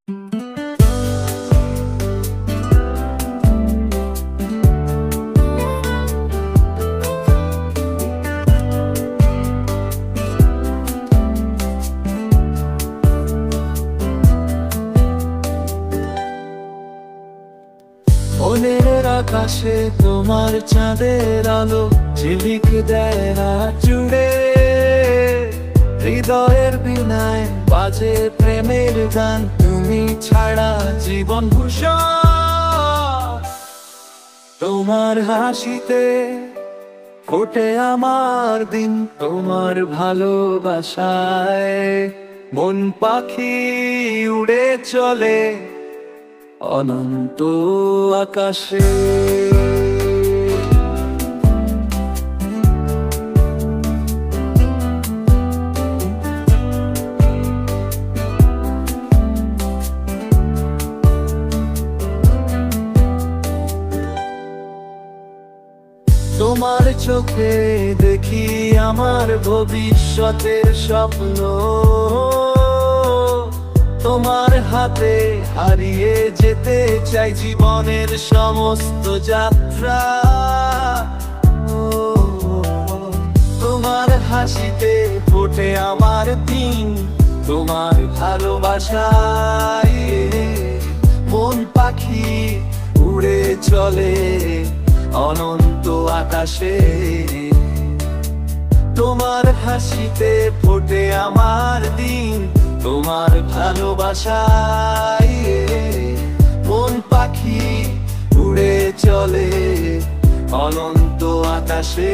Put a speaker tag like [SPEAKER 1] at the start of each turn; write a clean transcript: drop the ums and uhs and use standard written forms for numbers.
[SPEAKER 1] মনের আকাশে তোমার চাঁদের আলো ঝিলিক দেয় রাত জুড়ে। হৃদয়ের বীণায় বাজে প্রেমের গান, তুমি ছাড়া জীবন ভূষণ। তোমার হাসিতে ফোটে আমার দিন, তোমার ভালোবাসায় মন পাখি উড়ে চলে অনন্ত আকাশে। তোমার চোখে দেখি আমার ভবিষ্যতের স্বপ্ন, তোমার হাতে হারিয়ে যেতে চাই জীবনের সমস্ত যাত্রা। তোমার হাসিতে ফোটে আমার দিন, তোমার ভালোবাসায় মন পাখি উড়ে চলে অনন্ত আকাশে। তোমার হাসিতে ফোটে আমার দিন, তোমার ভালোবাসায় মন পাখি উড়ে চলে অনন্ত আকাশে।